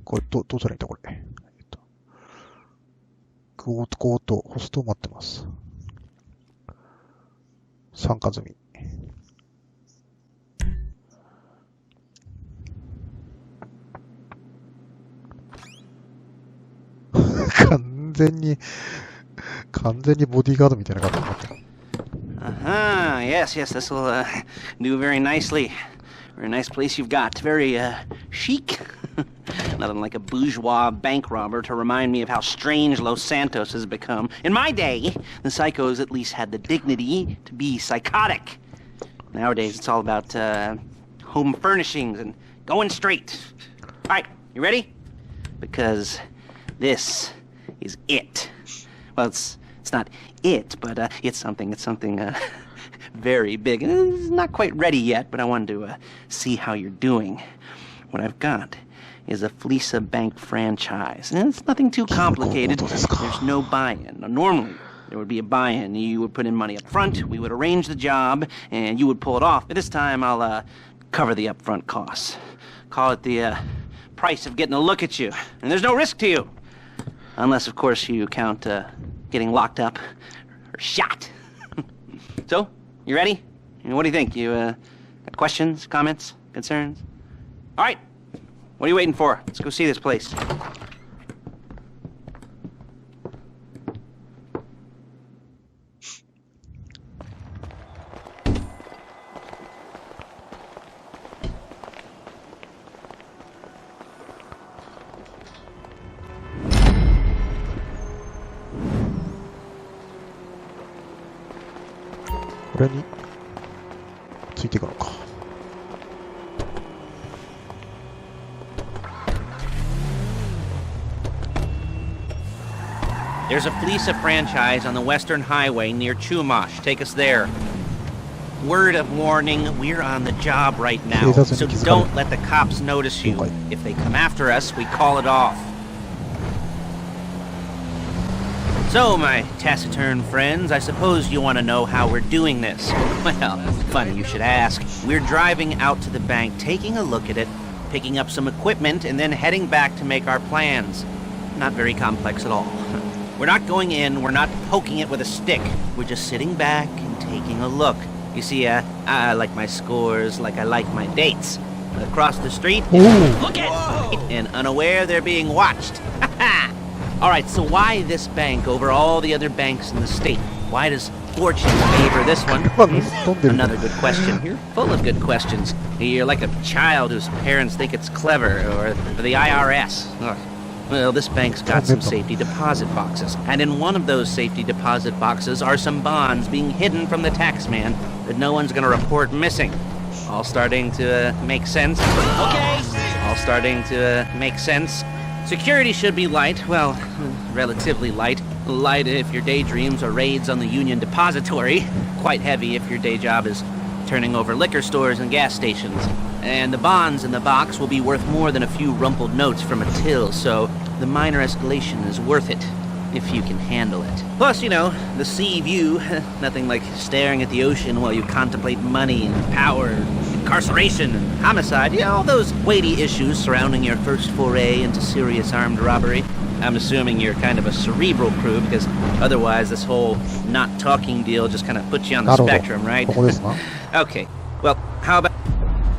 これ、どうしたらいいんだ、これ。強盗、ホスト待ってます。参加済み。完全にボディーガードみたいな感じになってる。Yes, this will do very nicely. Very nice place you've got. Very chic. Nothing like a bourgeois bank robber to remind me of how strange Los Santos has become. In my day, the psychos at least had the dignity to be psychotic. Nowadays, it's all about home furnishings and going straight. All right, you ready? Because this is it. Well, it's not it, but it's something very big. And it's not quite ready yet, but I wanted to see how you're doing. What I've got is a Fleesa Bank franchise. And it's nothing too complicated. There's no buy-in. Now, normally, there would be a buy-in. You would put in money up front, we would arrange the job, and you would pull it off. But this time, I'll cover the upfront costs. Call it the price of getting a look at you. And there's no risk to you. Unless, of course, you count getting locked up or shot. So, you ready? What do you think? You got questions, comments, concerns? All right. What are you waiting for? Let's go see this place. What do you need? ついていくのか。There's a Fleesa franchise on the Western Highway near Chumash. Take us there. Word of warning, we're on the job right now, so don't let the cops notice you. If they come after us, we call it off. So, my taciturn friends, I suppose you want to know how we're doing this. Well, funny you should ask. We're driving out to the bank, taking a look at it, picking up some equipment, and then heading back to make our plans. Not very complex at all. We're not going in, we're not poking it with a stick. We're just sitting back and taking a look. You see, I like my scores like I like my dates. Across the street, look at and unaware they're being watched. Alright, so why this bank over all the other banks in the state? Why does fortune favor this one? Another good question. You're full of good questions. You're like a child whose parents think it's clever, or the IRS. Well, this bank's got some safety deposit boxes, and in one of those safety deposit boxes are some bonds being hidden from the taxman that no one's gonna report missing. All starting to make sense? Okay! All starting to make sense. Security should be light, well, relatively light. Light if your daydreams are raids on the Union Depository. Quite heavy if your day job is turning over liquor stores and gas stations. And the bonds in the box will be worth more than a few rumpled notes from a till, so the minor escalation is worth it, if you can handle it. Plus, you know, the sea view, nothing like staring at the ocean while you contemplate money and power, incarceration and homicide, all those weighty issues surrounding your first foray into serious armed robbery. I'm assuming you're kind of a cerebral crew, because otherwise this whole not talking deal just kind of puts you on the spectrum, right? Okay, well, how about...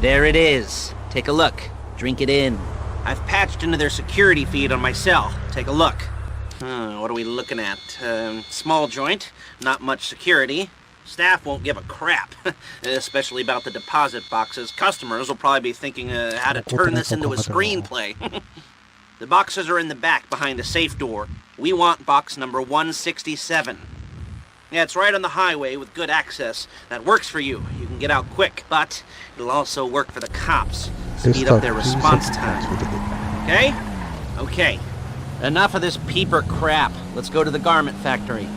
There it is. Take a look. Drink it in. I've patched into their security feed on my cell. Take a look. What are we looking at? Small joint, not much security. Staff won't give a crap, especially about the deposit boxes. Customers will probably be thinking how to turn this into a screenplay. The boxes are in the back behind the safe door. We want box number 167. Yeah, it's right on the highway with good access. That works for you. You can get out quick, but it'll also work for the cops. Speed up their response time. Okay? Okay. Enough of this peeper crap. Let's go to the garment factory.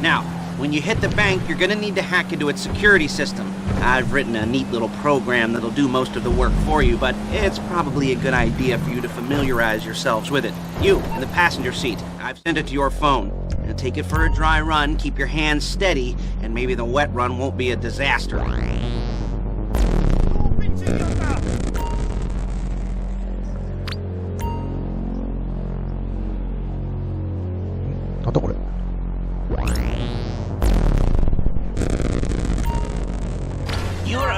Now, when you hit the bank, you're gonna need to hack into its security system. I've written a neat little program that'll do most of the work for you, but it's probably a good idea for you to familiarize yourselves with it. You, in the passenger seat, I've sent it to your phone. Now take it for a dry run, keep your hands steady, and maybe the wet run won't be a disaster.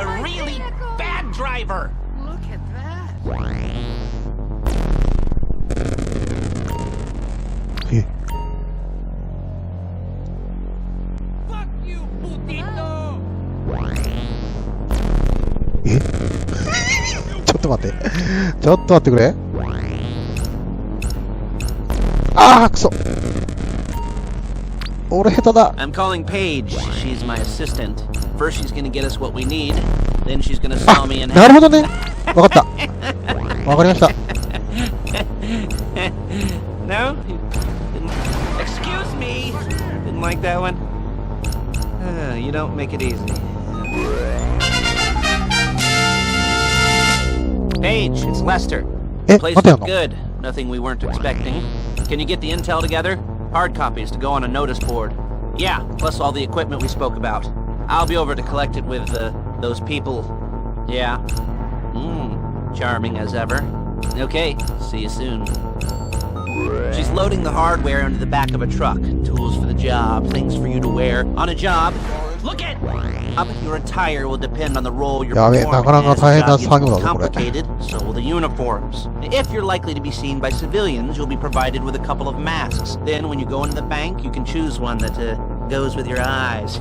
a really bad driver. Look at that. え Fuck you, putito. えちょっと待って。ちょっと待ってくれ。あーくそ。俺下手だ。I'm calling Paige. She's my assistant. First she's gonna get us what we need. Then she's gonna sell me in なるほどね。わかった。わかりました。No? Excuse me. Didn't like that one? You don't make it easy. Paige, it's Lester. The place Mateo. looked good. Nothing we weren't expecting. Can you get the intel together? Hard copies to go on a notice board. Yeah, plus all the equipment we spoke about. I'll be over to collect it with, those people. Yeah. Charming as ever. Okay, see you soon. She's loading the hardware into the back of a truck. Tools for the job, things for you to wear. On a job, look at! Your attire will depend on the role you're performing. As the job gets more complicated, so will the uniforms. If you're likely to be seen by civilians, you'll be provided with a couple of masks. Then when you go into the bank, you can choose one that, goes with your eyes.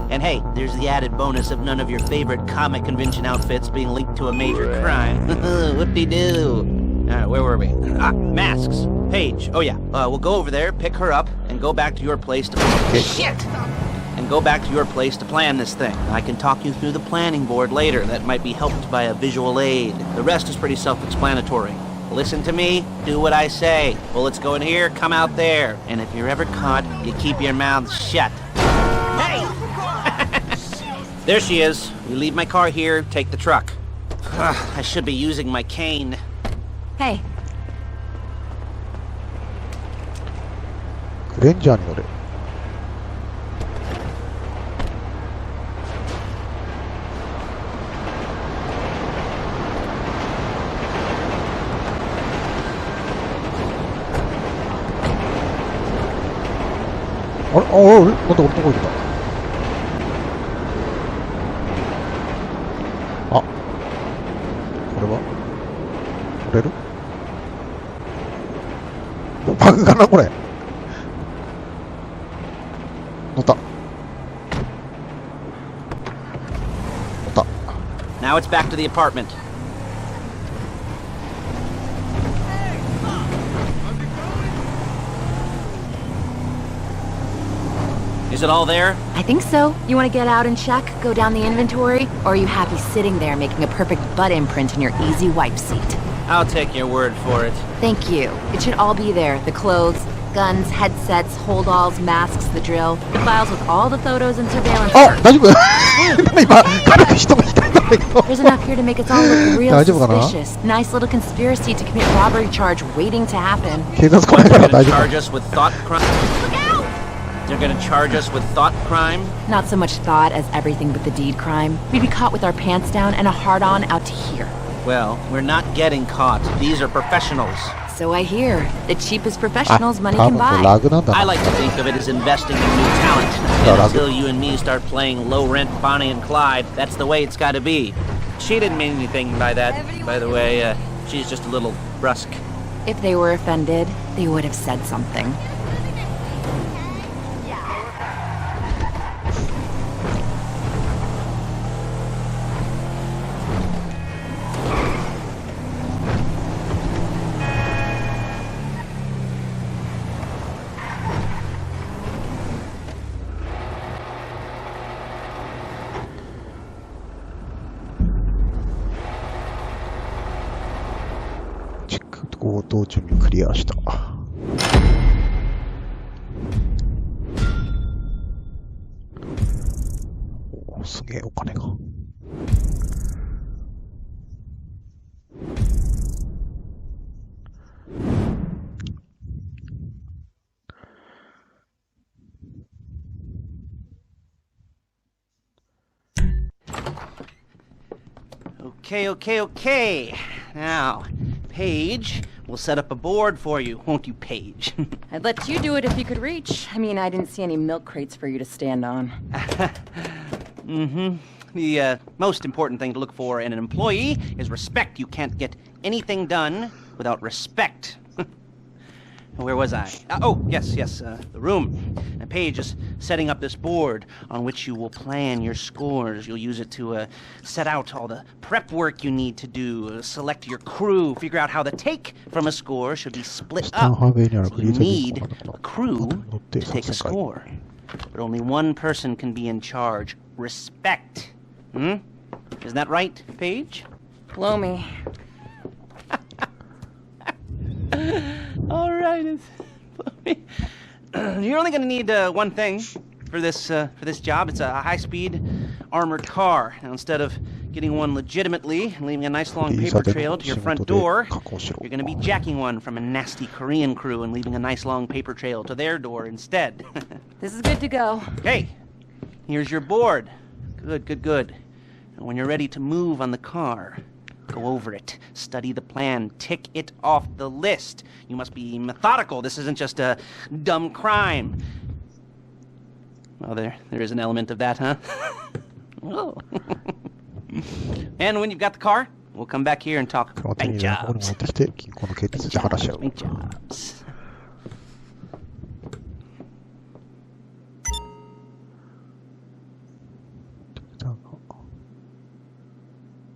And hey, there's the added bonus of none of your favorite comic convention outfits being linked to a major crime. Whoop-de-doo. Alright, where were we? Masks. Paige. Oh yeah, we'll go over there, pick her up, and go back to your place to... Shit! And go back to your place to plan this thing. I can talk you through the planning board later. That might be helped by a visual aid. The rest is pretty self-explanatory. Listen to me, do what I say. Bullets go in here, come out there. And if you're ever caught, you keep your mouth shut. Hey! There she is. We leave my car here, take the truck. I should be using my cane. Hey. クレンジャーに乗れ。あれ、なんで俺のとこ行けた。あ、これは乗れる？バグかなこれ。乗った。乗った。Now it's back to the apartment. Is it all there? I think so. You want to get out and check? Go down the inventory? Or are you happy sitting there making a perfect butt imprint in your easy wipe seat? I'll take your word for it. Thank you. It should all be there. The clothes, guns, headsets, holdalls, masks, the drill. The files with all the photos and surveillance. あ、大丈夫？今、軽く人がいたんだけど。There's enough here to make us all look real 大丈夫かな？ suspicious. Nice little conspiracy to commit robbery charge waiting to happen. 警察来ないから大丈夫。 Charge us with thought crime. They're gonna charge us with thought crime? Not so much thought as everything but the deed crime. We'd be caught with our pants down and a hard-on out to here. Well, we're not getting caught. These are professionals. So I hear. The cheapest professionals money 多 can 分これ buy. ラグなんだ I な。 like to think of it as investing in new talent. And until you and me start playing low-rent Bonnie and Clyde, that's the way it's gotta be. She didn't mean anything by that, by the way. She's just a little brusque. If they were offended, they would have said something.チェック強盗準備クリアした。お、すげえお金が。Okay. Now, Paige, we'll set up a board for you, won't you, Paige? I'd let you do it if you could reach. I mean, I didn't see any milk crates for you to stand on. the most important thing to look for in an employee is respect. You can't get anything done without respect. Where was I? Oh, yes, the room. And Paige is setting up this board on which you will plan your scores. You'll use it to set out all the prep work you need to do, select your crew, figure out how the take from a score should be split up. So you need a crew to take a score. But only one person can be in charge. Respect. Isn't that right, Paige? Blow me. All right, you're only going to need one thing for this job. It's a high-speed armored car. Now, instead of getting one legitimately and leaving a nice long paper trail to your front door, you're going to be jacking one from a nasty Korean crew and leaving a nice long paper trail to their door instead. This is good to go. Okay, here's your board. Good. And when you're ready to move on the car, go over it, study the plan, tick it off the list. You must be methodical. This isn't just a dumb crime. Well, there is an element of that, huh? Oh. And when you've got the car, we'll come back here and talk bank jobs. Bank jobs.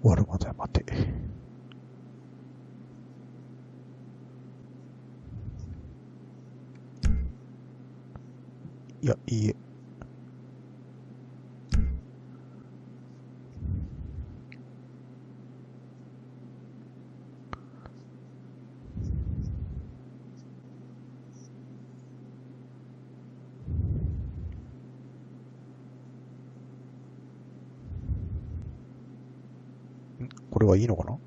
終わるまで待て。いや、いいえ。これはいいのかな？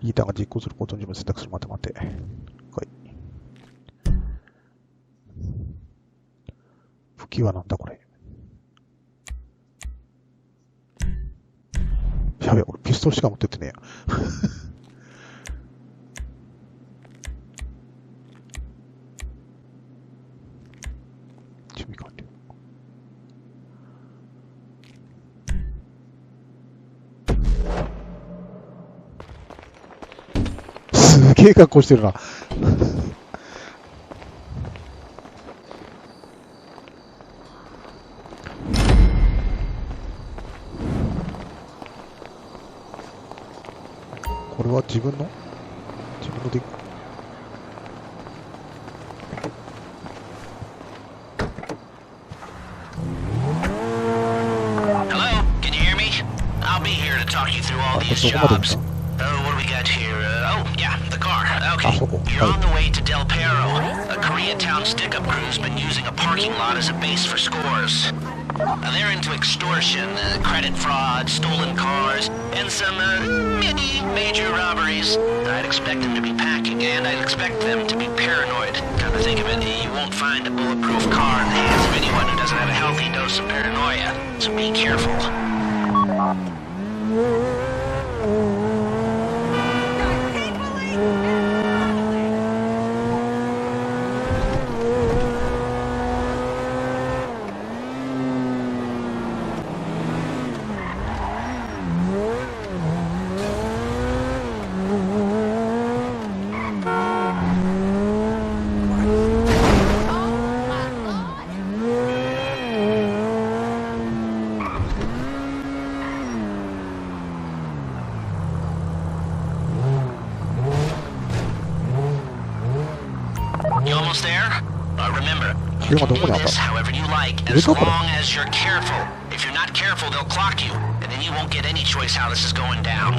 リーダーが実行することに自分選択する。待て。はい。武器はなんだこれ。やべえ、俺ピストルしか持ってってねえや。準備完了。すげえ格好してるな。これは自分ので。Hello, can you hear me? I'll be here to talk you through all these jobs. Oh, what do we got here? Oh, yeah, the car. Okay, you're on the way to Del Perro. A Koreatown stick-up crew's been using a parking lot as a base for scores. They're into extortion, credit fraud, stolen cars, and some many major robberies. I'd expect them to be packing, and I'd expect them to be paranoid. Come to think of it, you won't find a bulletproof car in the hands of anyone who doesn't have a healthy dose of paranoia, so be careful. You almost there? Remember, you can do this however you like, as long as you're careful. If you're not careful, they'll clock you, and then you won't get any choice how this is going down.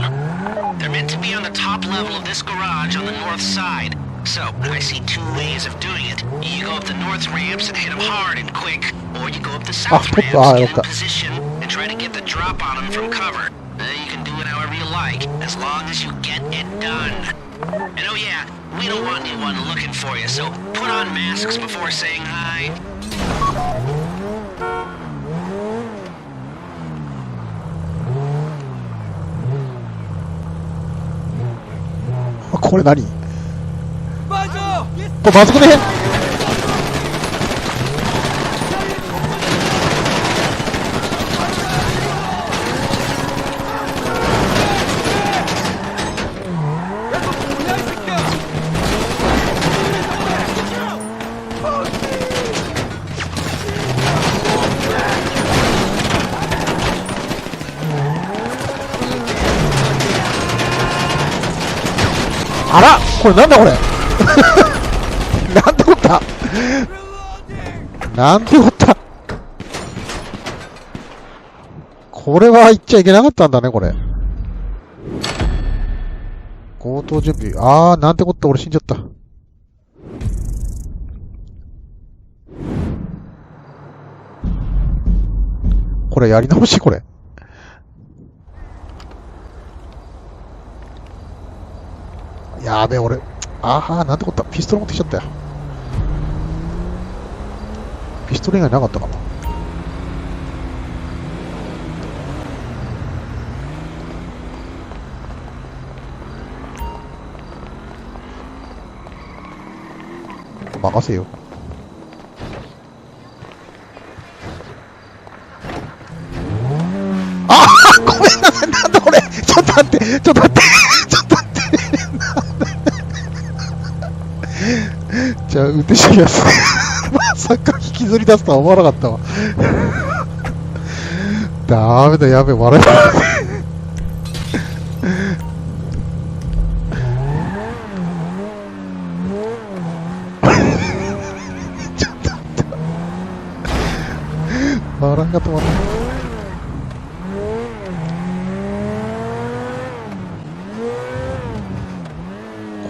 They're meant to be on the top level of this garage on the north side. So, I see two ways of doing it. You go up the north ramps and hit them hard and quick, or you go up the south ramps, get in position, and try to get the drop on them from cover. You can do it however you like, as long as you get it done. Oh yeah, we don't want anyone looking for you, so put on masks before saying hi. これ何？ Bajo! これまずくね？あら、これなんだこれ。なんてこった。なんてこった。これは言っちゃいけなかったんだね、これ。強盗準備。あー、なんてこった。俺死んじゃった。これやり直し、これ。やべえ、俺。なんてこった。ピストル持ってきちゃったよ。ピストル以外なかったかな。任せよ。ごめんなさい。なんだこれ。ちょっと待って。ちょっと待って。ちょっと待って。じゃあ、運転してきます。まさか引きずり出すとは思わなかったわ。ダメだ、やべえ、笑えない。ちょっと待って。笑いが止まらない。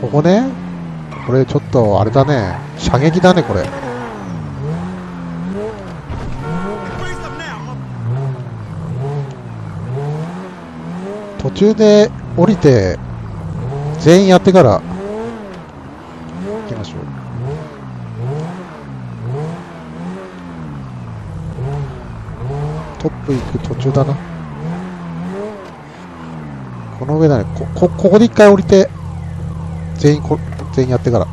ここね。これちょっとあれだね。射撃だね、これ。途中で降りて全員やってから行きましょう。トップ行く途中だな。この上だね。ここで一回降りて全員やってから。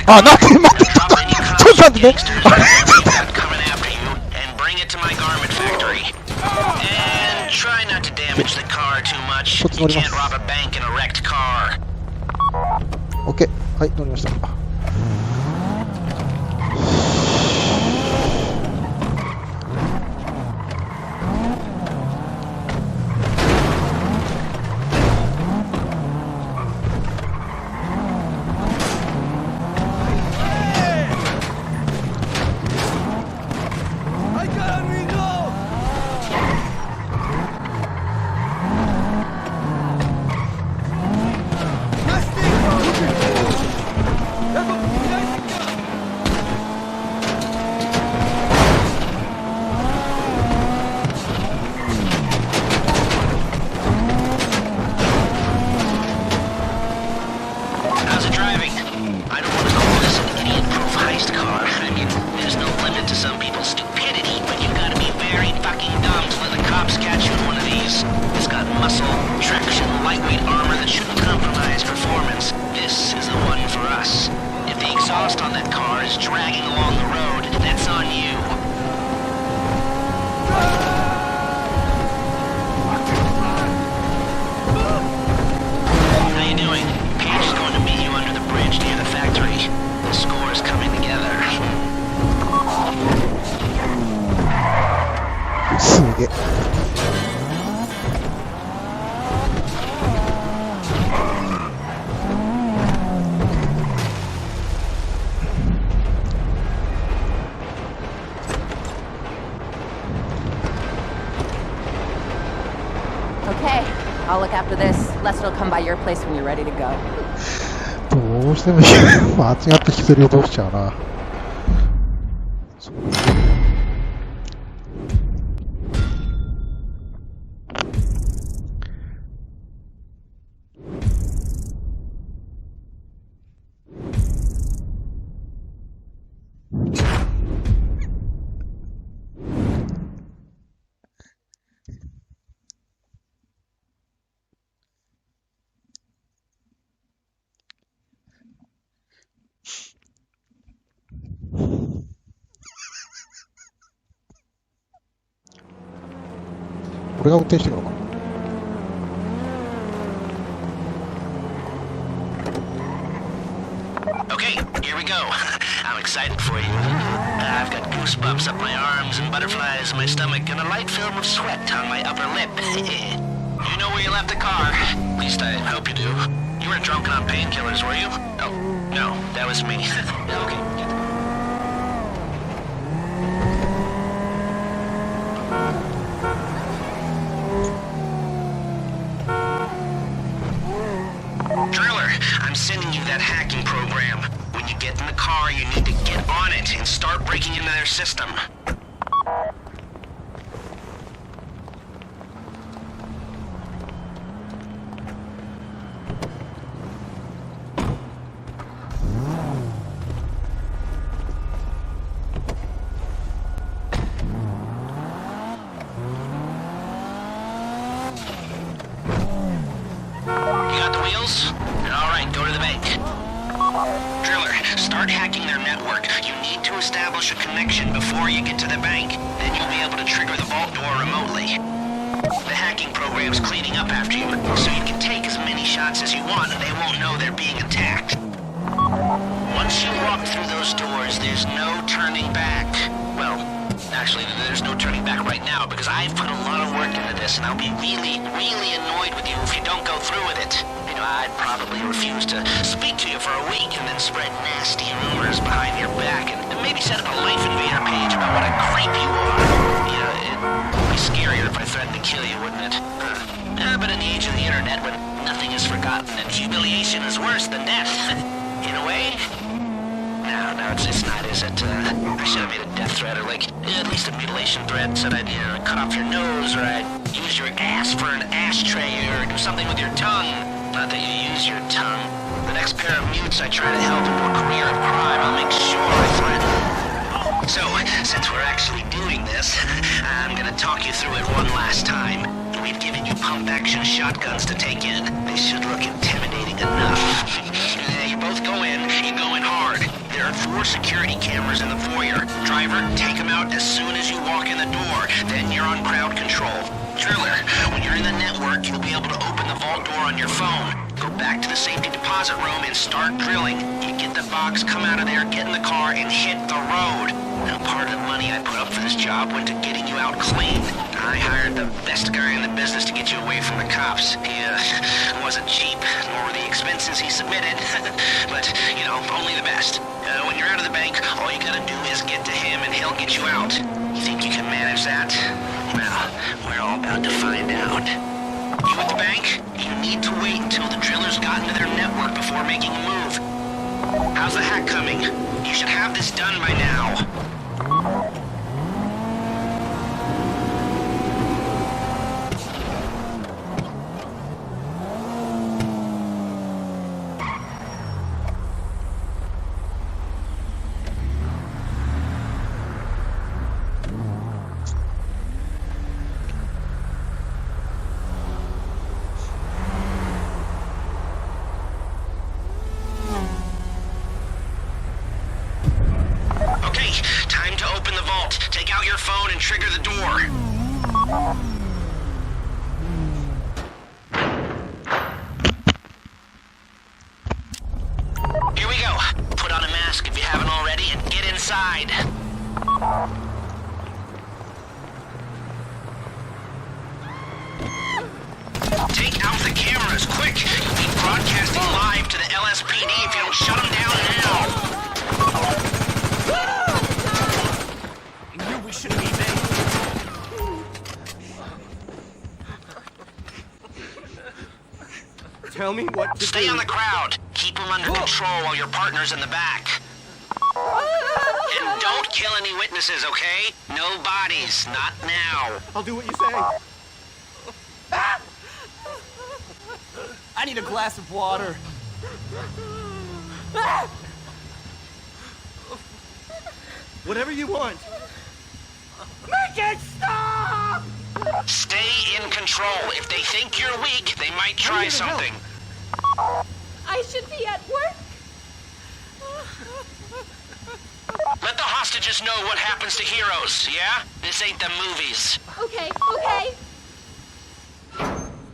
あ、待って、待って、ちょっと待ってね。こっち乗ります。オッケー、はい、乗りました。dust on that car is dragging along the road, that's on you. How you doing? Paige is going to meet you under the bridge near the factory. The score is coming together. すげえ。Okay, I'll look after this. Lester will come by your place when you're ready to go. どうしても間違って引きずり落としちゃうな。俺が運転してるのかな。Okay, here we go. I'm excited for you. I've got goosebumps up my arms and butterflies in my stomach and a light film of sweat on my upper lip. You know where you left the car. At least I hope you do. You weren't drunk on painkillers, were you? Oh, no, that was me. Okay, get the... Driller, I'm sending you that hacking program. When you get in the car, you need to get on it and start breaking into their system. Alright, go to the bank. Driller, start hacking their network. You need to establish a connection before you get to the bank. Then you'll be able to trigger the vault door remotely. The hacking program's cleaning up after you, so you can take as many shots as you want and they won't know they're being attacked. Once you walk through those doors, there's no turning back. Well, actually, there's no turning back right now because I've put a lot of work into this and I'll be really, really annoyed with you if you don't go through with it. You know, I'd probably refuse to speak to you for a week and then spread nasty rumors behind your back and maybe set up a Life Invader page about what a creep you are. You know, it'd be scarier if I threatened to kill you, wouldn't it? But in the age of the internet, when nothing is forgotten and humiliation is worse than death, in a way... No, it's not, is it? I should have made a death threat, or like, at least a mutilation threat, said I'd, cut off your nose, or I'd use your ass for an ashtray, or do something with your tongue. Not that you use your tongue. The next pair of mutes I try to help into a career of crime, I'll make sure I threaten. So, since we're actually doing this, I'm gonna talk you through it one last time. We've given you pump-action shotguns to take in. They should look intimidating enough. You both go in, you go in hard. There are 4 security cameras in the foyer. Driver, take them out as soon as you walk in the door. Then you're on crowd control. Driller, when you're in the network, you'll be able to open the vault door on your phone. Go back to the safety deposit room and start drilling. You get the box, come out of there, get in the car, and hit the road. Now, part of the money I put up for this job went to getting you out clean. I hired the best guy in the business to get you away from the cops. He wasn't cheap, nor were the expenses he submitted. But, only the best. When you're out of the bank, all you gotta do is get to him and he'll get you out. You think you can manage that? Well, we're all about to find out. You at the bank? You need to wait until the drillers got into their network before making a move. How's the hack coming? You should have this done by now. halt. Take out your phone and trigger the door. Here we go. Put on a mask if you haven't already and get inside. Take out the cameras, quick! You'll be broadcasting live to the LSPD if you don't shut them down now! I knew we shouldn't be there. Tell me what to Stay do. on the crowd. Keep them under control while your partner's in the back. And don't kill any witnesses, okay? No bodies, not now. I'll do what you say. I need a glass of water. Whatever you want. Make it stop! Stay in control. If they think you're weak, they might try something. I should be at work. Let the hostages know what happens to heroes, yeah? This ain't the movies. Okay, okay.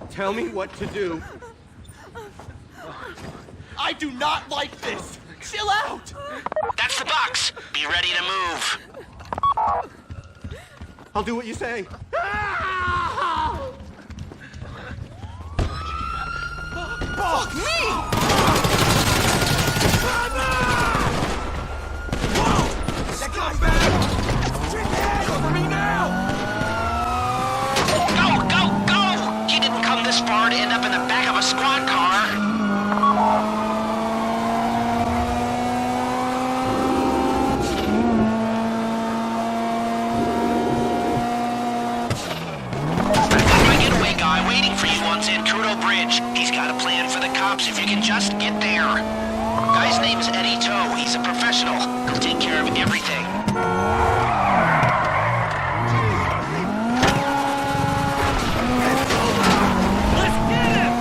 Tell me what to do. I do not like this. Chill out. That's the box. Be ready to move. I'll do what you say. Fuck me! Whoa! That guy's back! Cover me now! Go, go, go! He didn't come this far to end up in the back of a squad car. Waiting for you on Zancudo Bridge. He's got a plan for the cops if you can just get there. Guy's name's Eddie Toe. He's a professional. He'll take care of everything. Let's get him!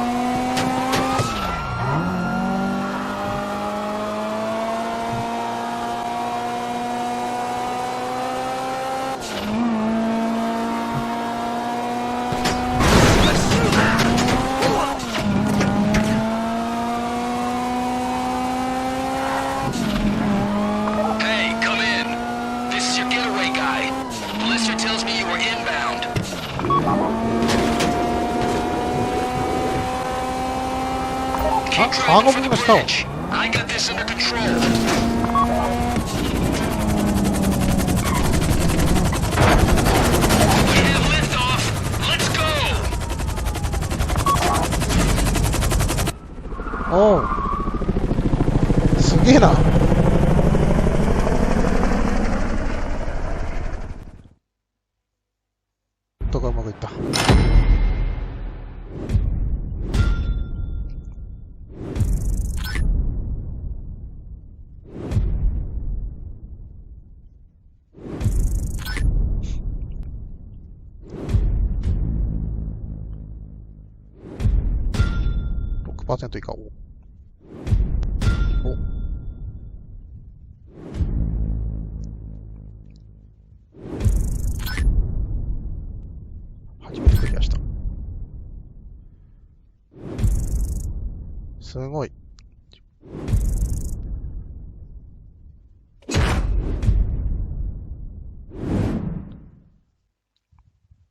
방어 부분을 써. I got this under control. We have liftoff. Let's go. 어. すげえな. 또 가먹고 있다. % 以下。お。初めてクリアした。すごい。